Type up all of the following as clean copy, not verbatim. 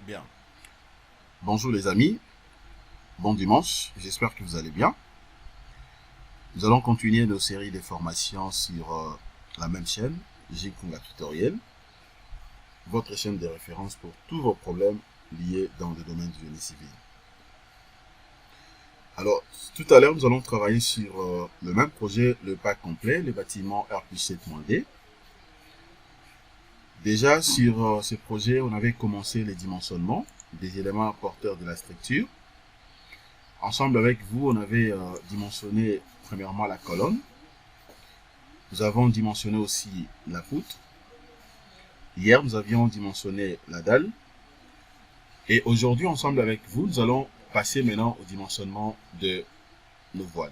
Bien. Bonjour les amis, bon dimanche, j'espère que vous allez bien. Nous allons continuer nos séries de formations sur la même chaîne, Jikunga Tutoriel, votre chaîne de référence pour tous vos problèmes liés dans le domaine du génie civil. Alors, tout à l'heure, nous allons travailler sur le même projet, le pack complet, le bâtiment R+7-D. Déjà, sur ce projet, on avait commencé les dimensionnements des éléments porteurs de la structure. Ensemble avec vous, on avait dimensionné premièrement la colonne. Nous avons dimensionné aussi la poutre. Hier, nous avions dimensionné la dalle. Et aujourd'hui, ensemble avec vous, nous allons passer maintenant au dimensionnement de nos voiles.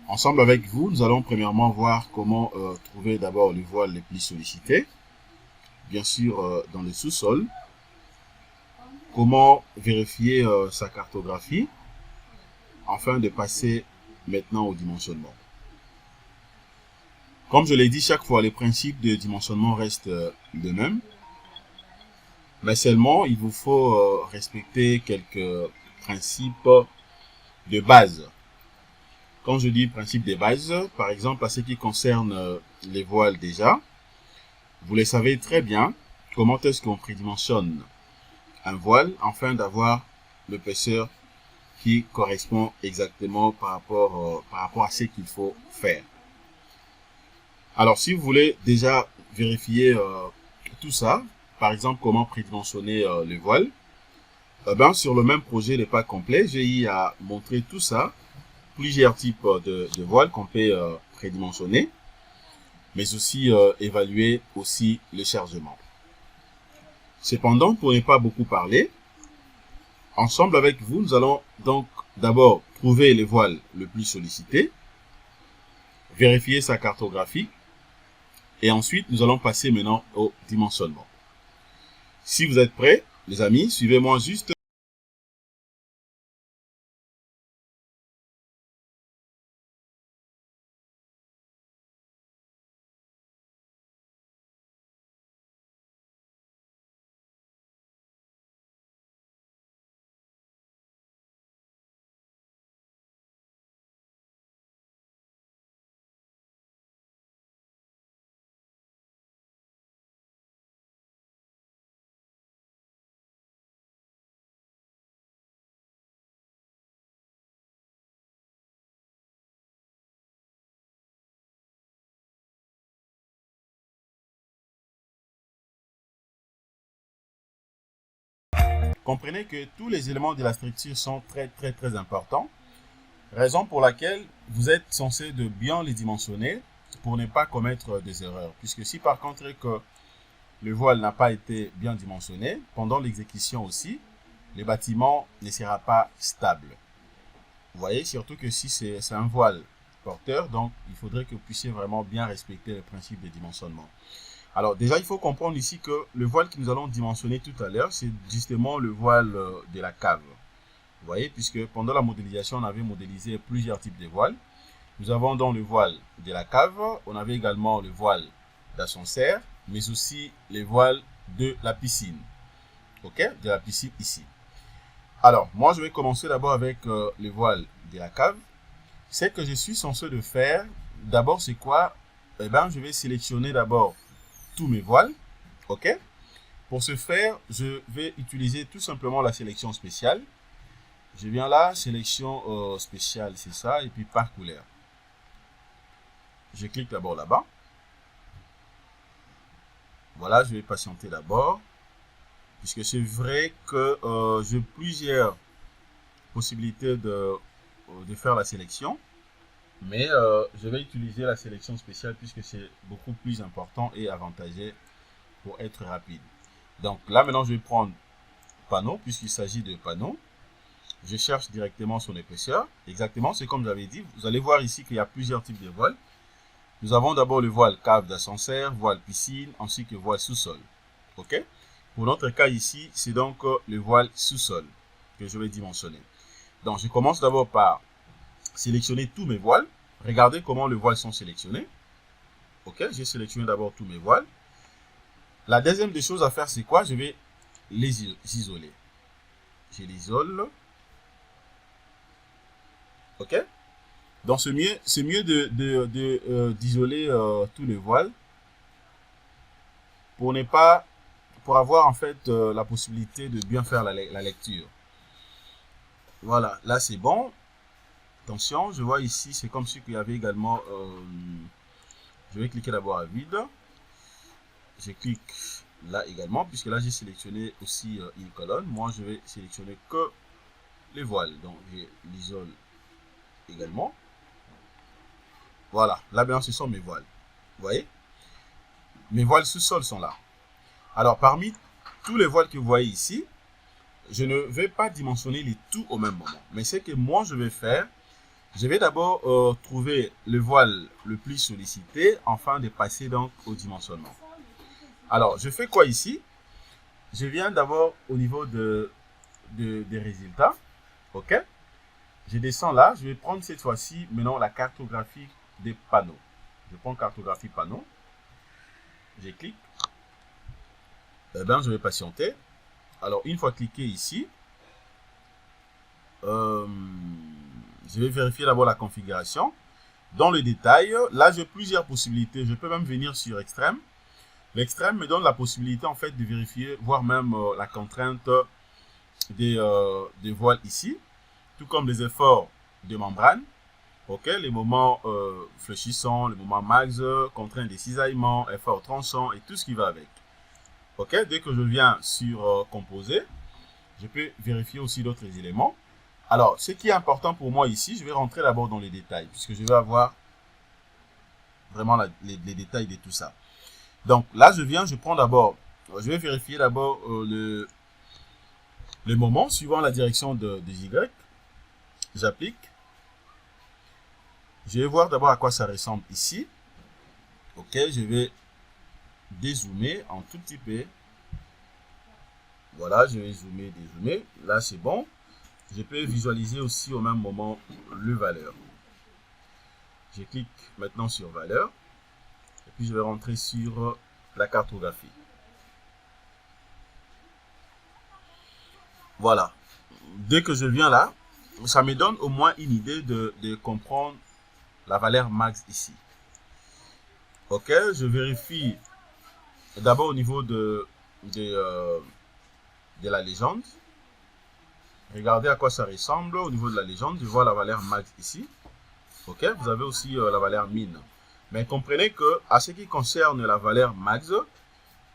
Ensemble avec vous, nous allons premièrement voir comment trouver d'abord les voiles les plus sollicitées. Bien sûr, dans le sous-sol. Comment vérifier sa cartographie afin de passer maintenant au dimensionnement. Comme je l'ai dit chaque fois, les principes de dimensionnement restent les mêmes. Mais seulement, il vous faut respecter quelques principes de base. Quand je dis principes de base, par exemple, à ce qui concerne les voiles déjà, vous le savez très bien comment est-ce qu'on prédimensionne un voile afin d'avoir l'épaisseur qui correspond exactement par rapport à ce qu'il faut faire. Alors, si vous voulez déjà vérifier tout ça, par exemple, comment prédimensionner le voile, sur le même projet de pack complet, j'ai eu à montrer tout ça, plusieurs types de voiles qu'on peut prédimensionner, mais aussi évaluer aussi le chargement. Cependant, pour ne pas beaucoup parler, ensemble avec vous, nous allons donc d'abord trouver les voiles le plus sollicité, vérifier sa cartographie, et ensuite nous allons passer maintenant au dimensionnement. Si vous êtes prêts, les amis, suivez-moi juste. Comprenez que tous les éléments de la structure sont très importants. Raison pour laquelle vous êtes censé de bien les dimensionner pour ne pas commettre des erreurs. Puisque si par contre que le voile n'a pas été bien dimensionné, pendant l'exécution aussi, le bâtiment ne sera pas stable. Vous voyez, surtout que si c'est un voile porteur, donc il faudrait que vous puissiez vraiment bien respecter le principe de dimensionnement. Alors déjà, il faut comprendre ici que le voile que nous allons dimensionner tout à l'heure, c'est justement le voile de la cave. Vous voyez, puisque pendant la modélisation, on avait modélisé plusieurs types de voiles. Nous avons donc le voile de la cave, on avait également le voile d'ascenseur, mais aussi les voiles de la piscine. Ok, de la piscine ici. Alors, moi, je vais commencer d'abord avec les voiles de la cave. Ce que je suis censé de faire, d'abord, c'est quoi? Eh bien, je vais sélectionner d'abord tous mes voiles. Ok. Pour ce faire, je vais utiliser tout simplement la sélection spéciale. Je viens là, sélection spéciale, c'est ça, et puis par couleur. Je clique d'abord là-bas. Voilà, je vais patienter d'abord. Puisque c'est vrai que j'ai plusieurs possibilités de faire la sélection. Mais je vais utiliser la sélection spéciale puisque c'est beaucoup plus important et avantageux pour être rapide. Donc là, maintenant, je vais prendre panneau puisqu'il s'agit de panneau. Je cherche directement son épaisseur. Exactement, c'est comme j'avais dit. Vous allez voir ici qu'il y a plusieurs types de voiles. Nous avons d'abord le voile cave d'ascenseur, voile piscine, ainsi que voile sous-sol. Ok? Pour notre cas ici, c'est donc le voile sous-sol que je vais dimensionner. Donc, je commence d'abord par sélectionner tous mes voiles. Regardez comment les voiles sont sélectionnés. Ok, j'ai sélectionné d'abord tous mes voiles. La deuxième des choses à faire, c'est quoi? Je vais les isoler. Je l'isole. Ok. Donc c'est mieux d'isoler tous les voiles pour ne pas, pour avoir en fait la possibilité de bien faire la lecture. Voilà, là c'est bon. Attention, je vois ici, c'est comme si il y avait également, je vais cliquer d'abord à vide. Je clique là également, puisque là j'ai sélectionné aussi une colonne. Moi je vais sélectionner que les voiles, donc je l'isole également. Voilà, là maintenant ce sont mes voiles. Vous voyez, mes voiles sous-sol sont là. Alors parmi tous les voiles que vous voyez ici, je ne vais pas dimensionner les tout au même moment. Mais ce que moi je vais faire, je vais d'abord trouver le voile le plus sollicité afin de passer donc au dimensionnement. Alors je fais quoi ici? Je viens d'abord au niveau des résultats. Ok. Je descends là, je vais prendre cette fois-ci maintenant la cartographie des panneaux. Je prends cartographie panneau. Je clique. Eh bien, je vais patienter. Alors, une fois cliqué ici, je vais vérifier d'abord la configuration. Dans le détail, là, j'ai plusieurs possibilités. Je peux même venir sur extrême. L'extrême me donne la possibilité, en fait, de vérifier, voire même la contrainte des voiles ici, tout comme les efforts de membrane. Ok, les moments fléchissants, les moments max, contrainte des cisaillements, effort tranchant et tout ce qui va avec. Ok, dès que je viens sur composer, je peux vérifier aussi d'autres éléments. Alors, ce qui est important pour moi ici, je vais rentrer d'abord dans les détails, puisque je vais avoir vraiment les détails de tout ça. Donc là, je viens, je prends d'abord, je vais vérifier d'abord le moment suivant la direction des Y. J'applique. Je vais voir d'abord à quoi ça ressemble ici. Ok, je vais dézoomer en tout petit peu. Voilà, je vais zoomer, dézoomer. Là, c'est bon. Je peux visualiser aussi au même moment le valeur. Je clique maintenant sur valeur. Et puis, je vais rentrer sur la cartographie. Voilà. Dès que je viens là, ça me donne au moins une idée de comprendre la valeur max ici. Ok, je vérifie d'abord au niveau de la légende. Regardez à quoi ça ressemble au niveau de la légende. Je vois la valeur max ici. Ok, vous avez aussi la valeur min. Mais comprenez que à ce qui concerne la valeur max,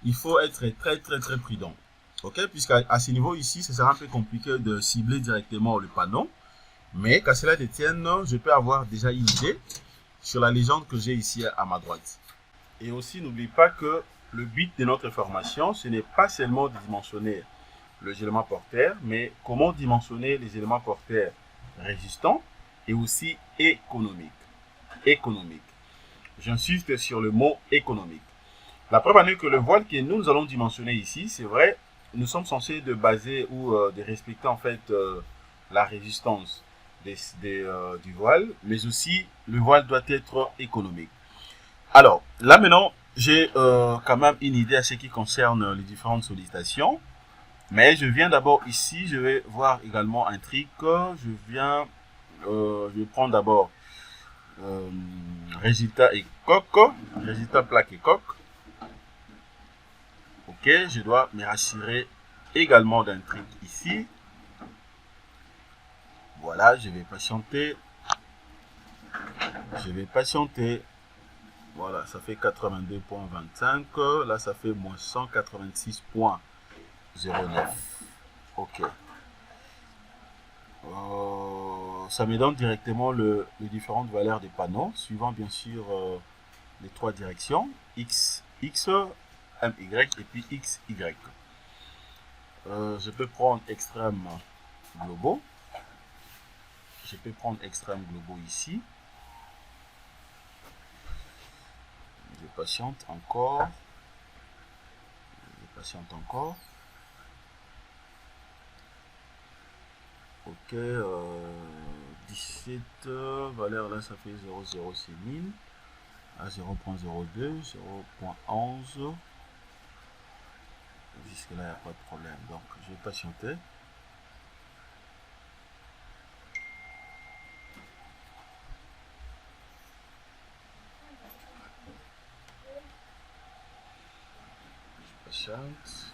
il faut être très prudent. Ok, puisqu'à ce niveau ici, ce sera un peu compliqué de cibler directement le panneau. Mais qu'à cela détienne, je peux avoir déjà une idée sur la légende que j'ai ici à ma droite. Et aussi, n'oubliez pas que le but de notre formation, ce n'est pas seulement de dimensionner les éléments porteurs, mais comment dimensionner les éléments porteurs résistants et aussi économiques. Économique. J'insiste sur le mot économique. La preuve en est que le voile que nous allons dimensionner ici, c'est vrai, nous sommes censés de baser ou de respecter en fait la résistance du voile, mais aussi le voile doit être économique. Alors, là maintenant, j'ai quand même une idée à ce qui concerne les différentes sollicitations. Mais je viens d'abord ici, je vais voir également un truc. Je vais prendre d'abord résultat et coque, résultat plaque et coque. Ok, je dois me rassurer également d'un truc ici. Voilà, je vais patienter. Je vais patienter. Voilà, ça fait 82.25. Là, ça fait moins 186.09. Ok. Ça me donne directement les différentes valeurs des panneaux, suivant bien sûr les trois directions, X, MY et puis XY. Je peux prendre extrême globaux. Je peux prendre extrême globaux ici. Je patiente encore. Je patiente encore. Ok, 17 valeur là ça fait 0,0 c'est 1000 à 0.02, 0.11, Jusque là, il n'y a pas de problème. Donc, je vais patienter. Je patiente.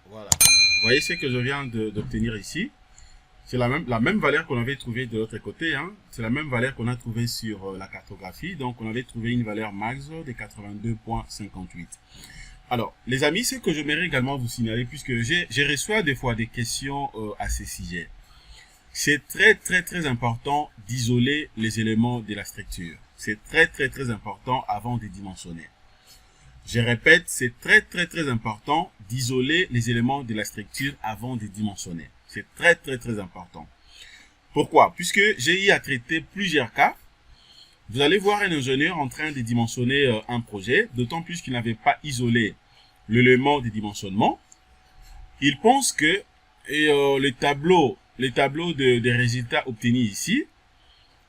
Voilà. Vous voyez ce que je viens d'obtenir ici. C'est la même valeur qu'on avait trouvée de l'autre côté. Hein. C'est la même valeur qu'on a trouvée sur la cartographie. Donc, on avait trouvé une valeur max de 82,58. Alors, les amis, ce que j'aimerais également vous signaler, puisque j'ai reçu des fois des questions à ce sujet. C'est très important d'isoler les éléments de la structure. C'est très important avant de dimensionner. Je répète, c'est très important d'isoler les éléments de la structure avant de dimensionner. C'est très important. Pourquoi? Puisque j'ai eu à traiter plusieurs cas. Vous allez voir un ingénieur en train de dimensionner un projet, d'autant plus qu'il n'avait pas isolé l'élément de dimensionnement. Il pense que les tableaux des résultats obtenus ici,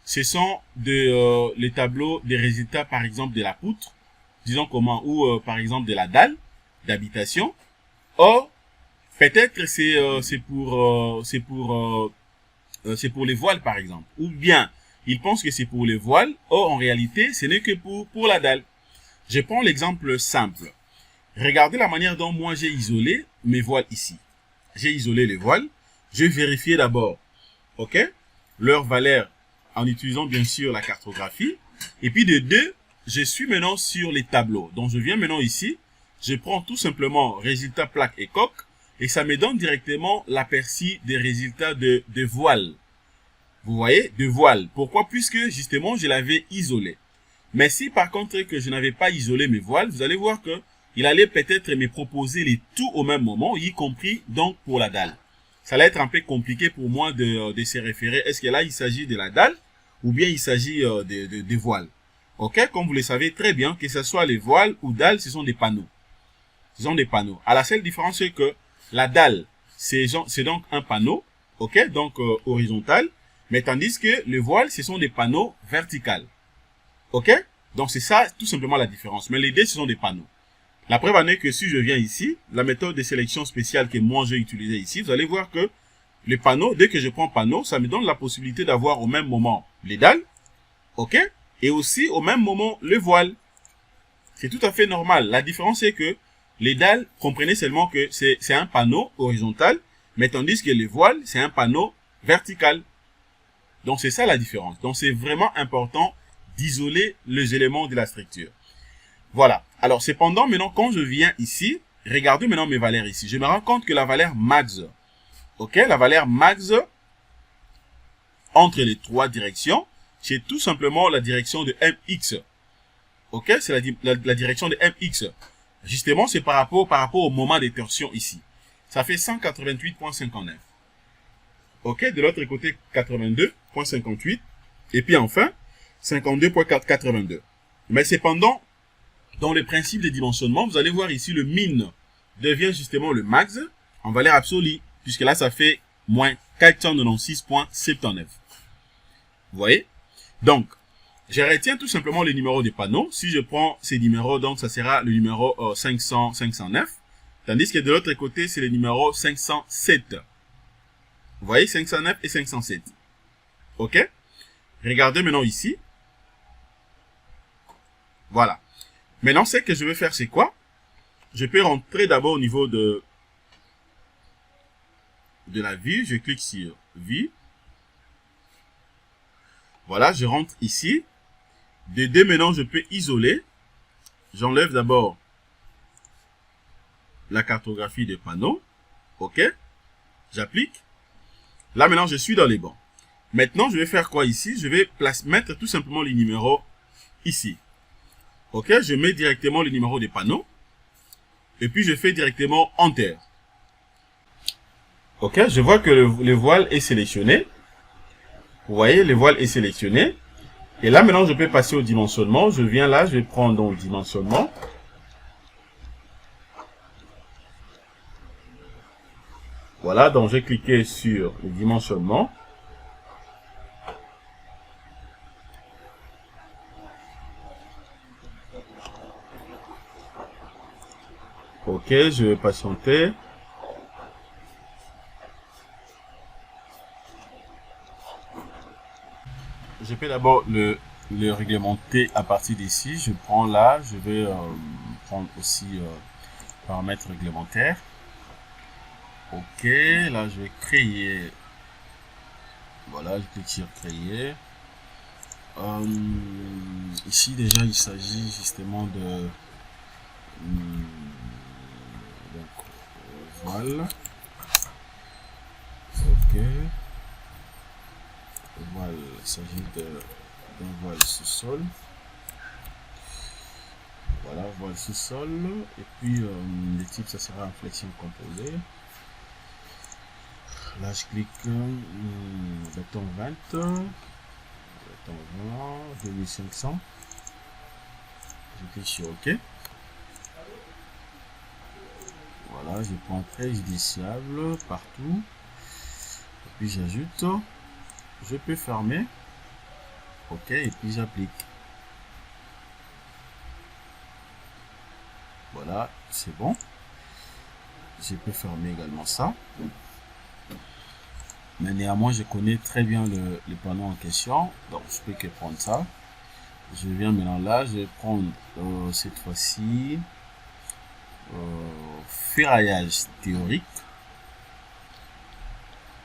ce sont les tableaux des résultats, par exemple, de la poutre, disons comment, ou par exemple de la dalle d'habitation. Or, peut-être c'est pour les voiles, par exemple. Ou bien, il pense que c'est pour les voiles. Or, en réalité, ce n'est que pour la dalle. Je prends l'exemple simple. Regardez la manière dont moi j'ai isolé mes voiles ici. J'ai isolé les voiles. Je vais vérifier d'abord, ok, leur valeur en utilisant bien sûr la cartographie. Et puis de deux, je suis maintenant sur les tableaux. Donc je viens maintenant ici. Je prends tout simplement résultat plaque et coque. Et ça me donne directement l'aperçu des résultats de voiles. Vous voyez, de voiles. Pourquoi? Puisque justement, je l'avais isolé. Mais si par contre que je n'avais pas isolé mes voiles, vous allez voir que il allait peut-être me proposer les tout au même moment, y compris donc pour la dalle. Ça allait être un peu compliqué pour moi de se référer. Est-ce que là, il s'agit de la dalle ou bien il s'agit des voiles? Ok, comme vous le savez très bien, que ce soit les voiles ou dalles, ce sont des panneaux. Ce sont des panneaux. À la seule différence, c'est que la dalle, c'est donc un panneau, ok, donc horizontal, mais tandis que les voiles, ce sont des panneaux verticales, ok. Donc c'est ça tout simplement la différence. Mais les deux, ce sont des panneaux. La preuve en est que si je viens ici, la méthode de sélection spéciale que moi j'ai utilisée ici, vous allez voir que les panneaux, dès que je prends panneau, ça me donne la possibilité d'avoir au même moment les dalles, ok, et aussi au même moment les voiles. C'est tout à fait normal. La différence c'est que les dalles, comprenez seulement que c'est un panneau horizontal, mais tandis que les voiles, c'est un panneau vertical. Donc c'est ça la différence. Donc c'est vraiment important d'isoler les éléments de la structure. Voilà. Alors cependant, maintenant quand je viens ici, regardez maintenant mes valeurs ici. Je me rends compte que la valeur max, ok, la valeur max entre les trois directions, c'est tout simplement la direction de MX. Ok, c'est la direction de MX. Justement, c'est par rapport au moment des torsions ici. Ça fait 188,59. Ok, de l'autre côté, 82,58. Et puis enfin, 52,82. Mais cependant, dans le principe de dimensionnement, vous allez voir ici, le min devient justement le max en valeur absolue. Puisque là, ça fait moins 496,79. Vous voyez? Donc, je retiens tout simplement les numéros des panneaux. Si je prends ces numéros, donc ça sera le numéro 500, 509. Tandis que de l'autre côté, c'est le numéro 507. Vous voyez, 509 et 507. Ok? Regardez maintenant ici. Voilà. Maintenant, ce que je vais faire, c'est quoi? Je peux rentrer d'abord au niveau de la vue. Je clique sur vue. Voilà, je rentre ici. De deux, maintenant, je peux isoler. J'enlève d'abord la cartographie des panneaux. OK. J'applique. Là, maintenant, je suis dans les bancs. Maintenant, je vais faire quoi ici? Je vais mettre tout simplement les numéros ici. OK. Je mets directement le numéro des panneaux. Et puis, je fais directement Enter. OK. Je vois que le voile est sélectionné. Vous voyez, le voile est sélectionné. Et là, maintenant, je peux passer au dimensionnement. Je viens là, je vais prendre donc dimensionnement. Voilà, donc je vais cliquer sur le dimensionnement. Ok, je vais patienter. Je peux d'abord le réglementer à partir d'ici. Je prends là, je vais prendre aussi paramètres réglementaires. Ok, là je vais créer. Voilà, je clique sur créer. Ici déjà il s'agit justement de donc, voile. Ok. Voile, il s'agit d'un voile sous-sol. Voilà, voile sous-sol. Et puis le type, ça sera en flexion composée. Là, je clique béton 20, béton 20, 2500. Je clique sur OK. Voilà, je prends préjudiciable partout. Et puis j'ajoute. Je peux fermer. OK, et puis j'applique. Voilà, c'est bon. Je peux fermer également ça. Mais néanmoins, je connais très bien le panneau en question. Donc, je peux que prendre ça. Je viens maintenant là. Je vais prendre cette fois-ci ferraillage théorique.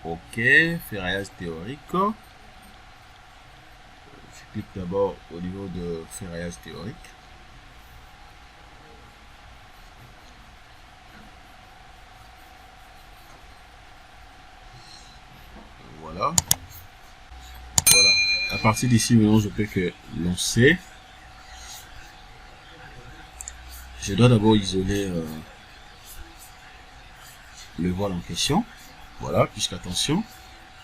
Ok, ferraillage théorique. Je clique d'abord au niveau de ferraillage théorique. Voilà. Voilà. À partir d'ici, maintenant, je peux que lancer. Je dois d'abord isoler le voile en question. Voilà, puisqu'attention,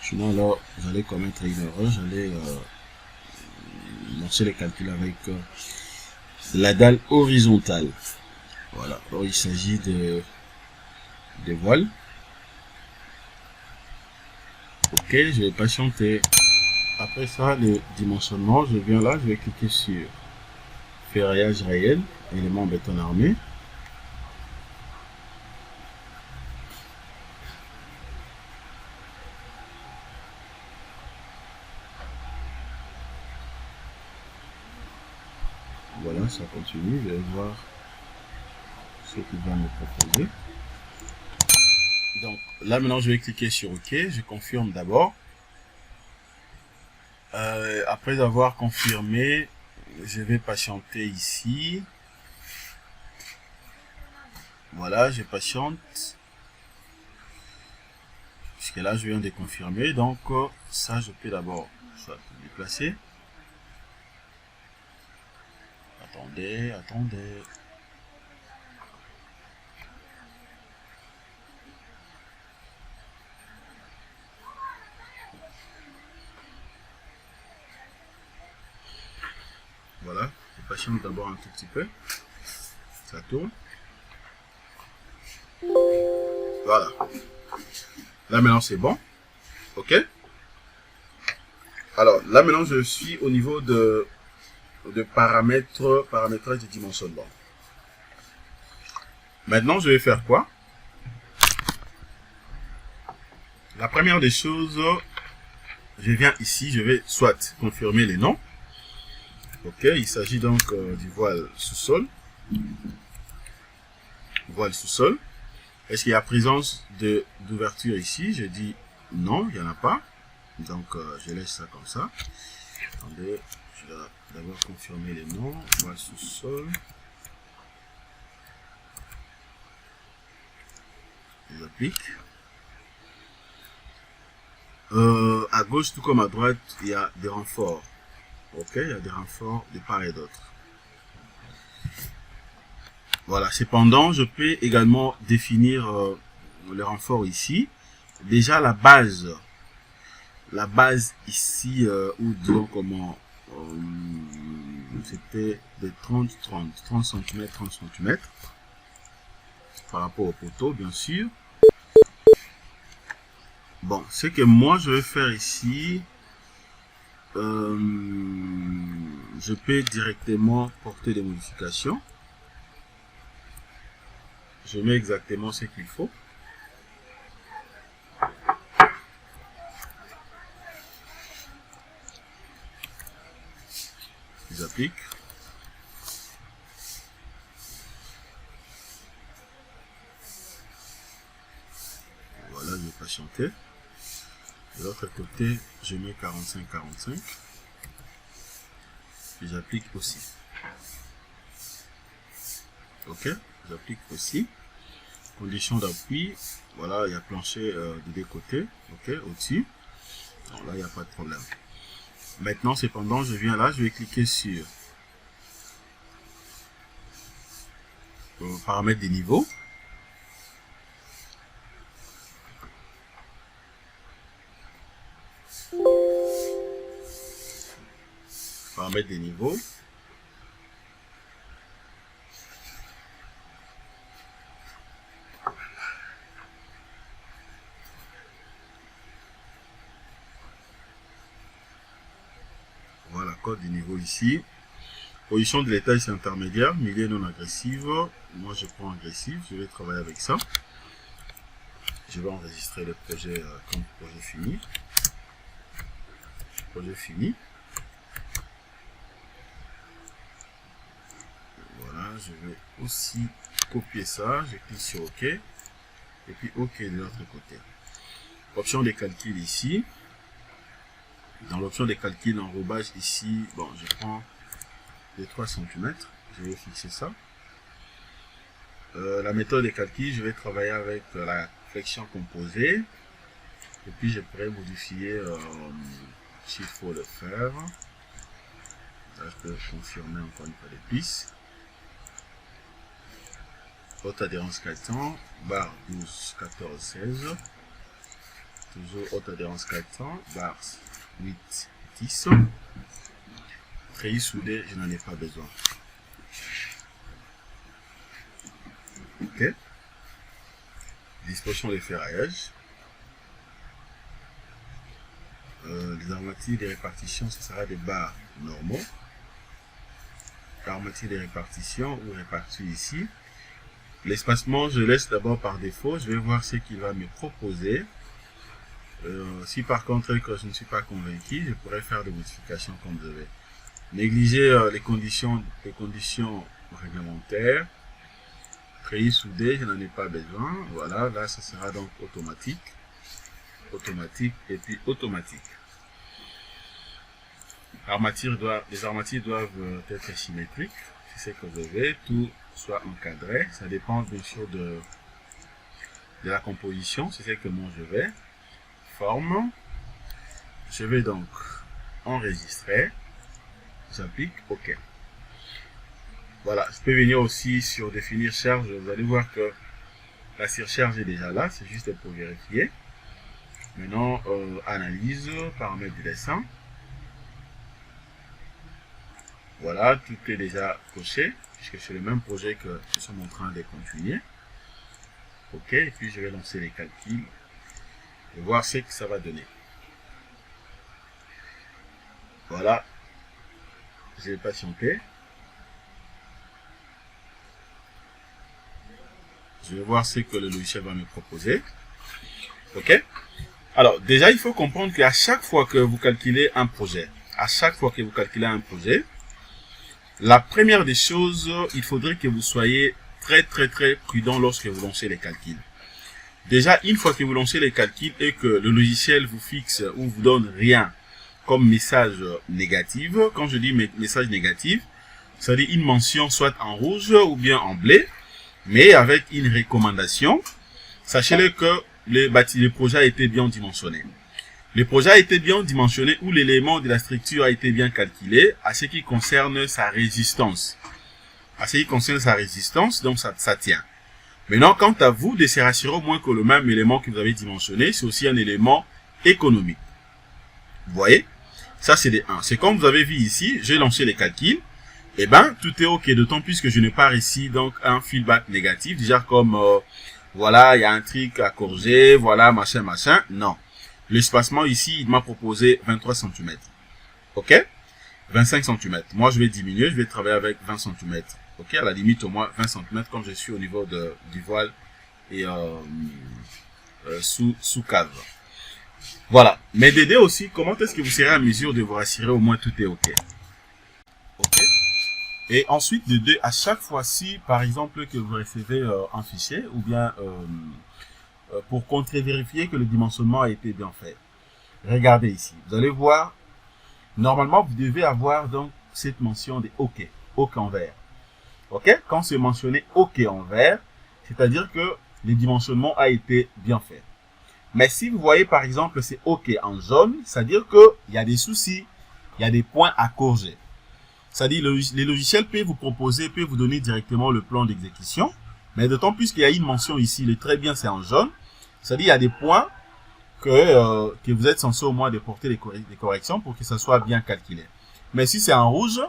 sinon là, j'allais commettre une erreur, j'allais lancer les calculs avec la dalle horizontale. Voilà, alors il s'agit de voiles. Ok, je vais patienter. Après ça, le dimensionnement, je viens là, je vais cliquer sur ferraillage réel, élément béton armé. Voilà, ça continue, je vais voir ce qu'il va me proposer. Donc là maintenant je vais cliquer sur OK, je confirme d'abord. Après avoir confirmé, je vais patienter ici. Voilà, je patiente. Puisque là je viens de confirmer, donc ça je peux d'abord soit déplacer. Attendez. Voilà, je patiente d'abord un tout petit peu. Ça tourne. Voilà. Là maintenant c'est bon. Ok. Alors là maintenant je suis au niveau de paramétrage de dimensionnement. Maintenant je vais faire quoi? La première des choses, je viens ici, je vais soit confirmer les noms. Ok, il s'agit donc du voile sous-sol. Voile sous-sol. Est-ce qu'il y a présence d'ouverture ici? Je dis non, il n'y en a pas. Donc je laisse ça comme ça. Attendez, je dois d'abord confirmer les noms. Voile sous-sol. J'applique. À gauche tout comme à droite, il y a des renforts. Ok, il y a des renforts de part et d'autre. Voilà, cependant, je peux également définir les renforts ici. Déjà la base ici, ou disons comment, c'était de 30 cm, 30 cm, par rapport au poteau, bien sûr. Bon, ce que moi je vais faire ici, je peux directement porter des modifications. je mets exactement ce qu'il faut. J'applique. Voilà, je vais patienter. De l'autre côté, je mets 45-45. Et j'applique aussi. Ok, j'applique aussi. Condition d'appui. Voilà, il y a plancher de deux côtés. Ok, au-dessus. Donc là, il n'y a pas de problème. Maintenant, cependant, je viens là, je vais cliquer sur paramètres des niveaux. Paramètres des niveaux. Voilà, code du niveau ici. Position de l'étage, c'est intermédiaire. Milieu non agressive. Moi, je prends agressif. Je vais travailler avec ça. Je vais enregistrer le projet comme projet fini. Projet fini. Voilà, je vais aussi copier ça. Je clique sur OK. Et puis OK de l'autre côté. Option des calculs ici. Dans l'option des calculs, enrobage ici, bon, je prends les 3 cm. Je vais fixer ça. La méthode des calculs, je vais travailler avec la flexion composée. Et puis, je pourrais modifier s'il faut le faire. Là, je peux confirmer encore une fois les pistes. Haute adhérence 400, barre 12, 14, 16. Toujours haute adhérence 400, barre 8, 10. Treillis soudé, je n'en ai pas besoin. Ok. Disposition des ferraillages. Les armatures de répartition, ce sera des barres normaux. Armature de répartition ou répartie ici. L'espacement, je laisse d'abord par défaut. Je vais voir ce qu'il va me proposer. Si par contre que je ne suis pas convaincu, je pourrais faire des modifications comme je vais. Négliger les conditions réglementaires. Treillis soudé, je n'en ai pas besoin. Voilà, là ça sera donc automatique. Automatique et puis automatique. Les armatures doivent être symétriques. C'est ce que je vais. Tout soit encadré. Ça dépend bien sûr de la composition. C'est ce que moi je vais. Forme. Je vais donc enregistrer. J'applique OK. Voilà, je peux venir aussi sur définir charge. Vous allez voir que la surcharge est déjà là. C'est juste pour vérifier. Maintenant, analyse, paramètres de dessin. Voilà, tout est déjà coché, puisque c'est le même projet que nous sommes en train de continuer. OK, et puis je vais lancer les calculs et voir ce que ça va donner. Voilà, je vais patienter. Je vais voir ce que le logiciel va me proposer. OK. Alors, déjà, il faut comprendre qu'à chaque fois que vous calculez un projet, la première des choses, il faudrait que vous soyez très prudent lorsque vous lancez les calculs. Déjà, une fois que vous lancez les calculs et que le logiciel vous fixe ou vous donne rien comme message négatif, quand je dis message négatif, ça veut dire une mention soit en rouge ou bien en bleu, mais avec une recommandation. Sachez-le que le projet a été bien dimensionné. Le projet a été bien dimensionné ou l'élément de la structure a été bien calculé à ce qui concerne sa résistance. Donc ça tient. Maintenant, quant à vous, de se rassurer au moins que le même élément que vous avez dimensionné, c'est aussi un élément économique. Vous voyez? Ça, c'est des 1. C'est comme vous avez vu ici, j'ai lancé les calculs. Eh ben, tout est OK, d'autant plus que je n'ai pas réussi donc un feedback négatif, déjà comme, voilà, il y a un truc à corriger, voilà, machin. Non. L'espacement ici, il m'a proposé 23 cm. OK? 25 cm. Moi, je vais diminuer, je vais travailler avec 20 cm. Ok, à la limite, au moins 20 cm, comme je suis au niveau du voile et sous cave. Voilà. Mais d'aider aussi, comment est-ce que vous serez à mesure de vous rassurer au moins tout est ok. Ok. Et ensuite, de deux, à chaque fois-ci, par exemple, que vous recevez un fichier, ou bien pour contre-vérifier que le dimensionnement a été bien fait. Regardez ici. Vous allez voir, normalement, vous devez avoir donc cette mention de OK. OK en vert. OK? Quand c'est mentionné OK en vert, c'est-à-dire que le dimensionnement a été bien fait. Mais si vous voyez, par exemple, c'est OK en jaune, c'est-à-dire qu'il y a des soucis, il y a des points à corriger. C'est-à-dire, les logiciels peuvent vous proposer, peuvent vous donner directement le plan d'exécution, mais d'autant plus qu'il y a une mention ici, le très bien, c'est en jaune. C'est-à-dire, il y a des points que vous êtes censé au moins déporter des corrections pour que ça soit bien calculé. Mais si c'est en rouge,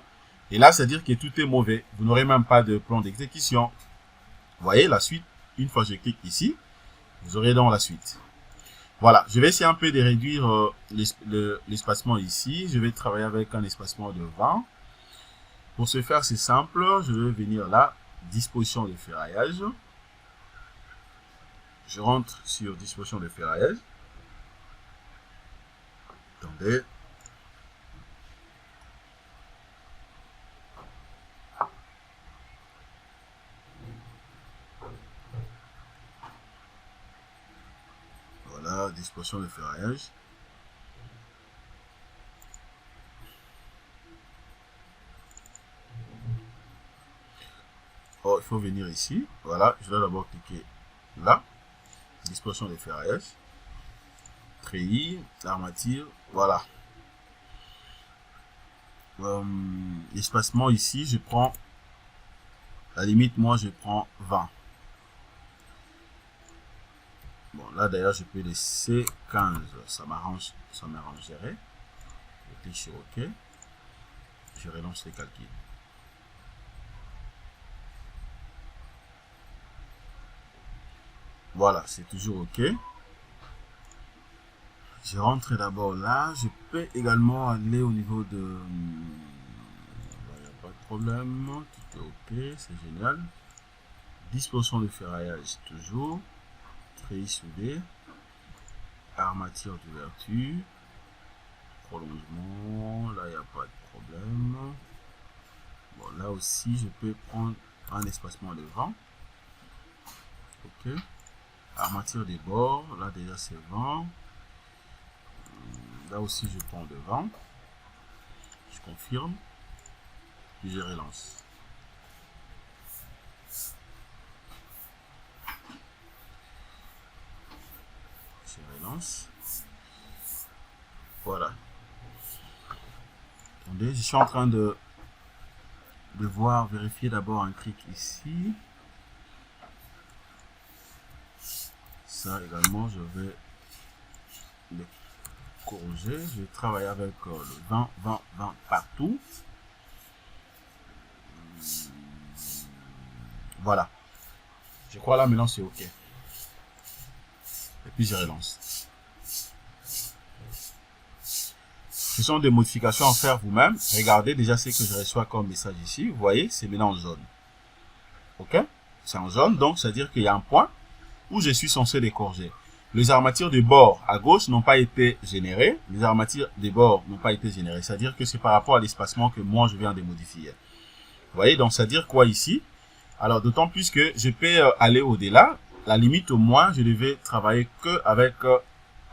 et là, c'est-à-dire que tout est mauvais. Vous n'aurez même pas de plan d'exécution. Vous voyez, la suite, une fois que je clique ici, vous aurez donc la suite. Voilà, je vais essayer un peu de réduire l'espacement ici. Je vais travailler avec un espacement de 20. Pour ce faire, c'est simple. Je vais venir là, disposition de ferraillage. Je rentre sur disposition de ferraillage. Attendez. Voilà, disposition de ferraillage. Oh, il faut venir ici. Voilà, je dois d'abord cliquer là. Disposition de ferraillage. Treillis, armature, voilà. L'espacement ici, je prends, à la limite, moi, je prends 20. Bon, là, d'ailleurs, je peux laisser 15. Ça m'arrangerait. Je clique sur OK. Je relance les calculs. Voilà, c'est toujours OK. Je rentre d'abord là. Je peux également aller au niveau de... Il n'y a pas de problème. Tout est OK. C'est génial. Disposition de ferraillage, toujours. Treillis soudé. Armature d'ouverture. Prolongement. Là, il n'y a pas de problème. Bon, là aussi, je peux prendre un espacement de 20. OK. Armature des bords. Là, déjà, c'est 20. Là aussi, je prends de 20. Je confirme. Puis je relance. Je relance. Voilà. Attendez, je suis en train de voir, vérifier d'abord un cric ici. Ça également, je vais le corriger. Je vais travailler avec le 20, 20, 20 partout. Voilà. Je crois là maintenant c'est OK. Et puis je relance. Ce sont des modifications à faire vous-même. Regardez déjà ce que je reçois comme message ici. Vous voyez, c'est maintenant en jaune. OK? C'est en jaune, donc c'est-à-dire qu'il y a un point où je suis censé les corriger. Les armatures de bord à gauche n'ont pas été générées. Les armatures de bord n'ont pas été générées. C'est-à-dire que c'est par rapport à l'espacement que moi je viens de modifier. Vous voyez, donc c'est-à-dire quoi ici? Alors d'autant plus que je peux aller au-delà. La limite au moins, je devais travailler qu'avec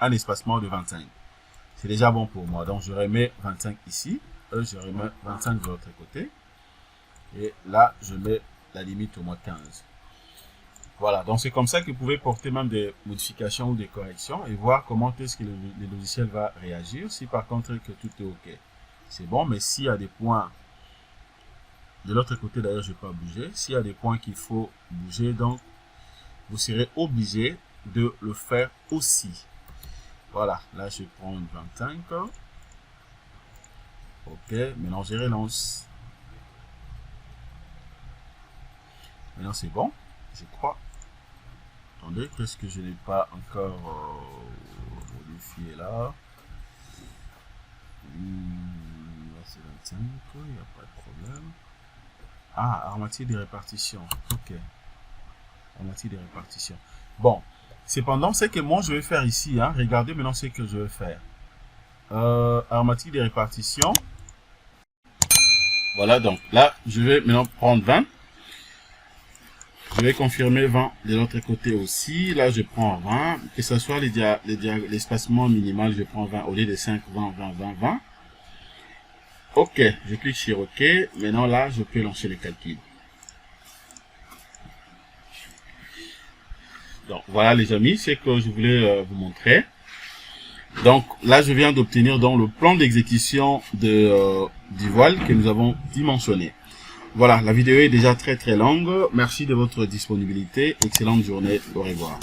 un espacement de 25. C'est déjà bon pour moi. Donc je remets 25 ici. Je remets 25 de l'autre côté. Et là, je mets la limite au moins 15. Voilà, donc c'est comme ça que vous pouvez porter même des modifications ou des corrections et voir comment est-ce que le logiciel va réagir. Si par contre que tout est OK, c'est bon, mais s'il y a des points, de l'autre côté d'ailleurs, je ne vais pas bouger. S'il y a des points qu'il faut bouger, donc vous serez obligé de le faire aussi. Voilà, là je prends 25. OK, maintenant je relance. Maintenant c'est bon, je crois. Attendez, qu'est-ce que je n'ai pas encore modifié là? Là c'est 25, il n'y a pas de problème. Ah, armature de répartition. Ok. Armature de répartition. Bon. Cependant, c'est que moi, je vais faire ici. Hein. Regardez maintenant ce que je vais faire. Armature de répartition. Voilà, donc là, je vais maintenant prendre 20. Je vais confirmer 20 de l'autre côté aussi. Là, je prends 20. Que ce soit l'espacement minimal, je prends 20 au lieu de 5, 20, 20, 20, 20. Ok, je clique sur OK. Maintenant, là, je peux lancer le calcul. Donc, voilà les amis, c'est que je voulais vous montrer. Donc, là, je viens d'obtenir donc le plan d'exécution du voile que nous avons dimensionné. Voilà, la vidéo est déjà très longue. Merci de votre disponibilité. Excellente journée. Au revoir.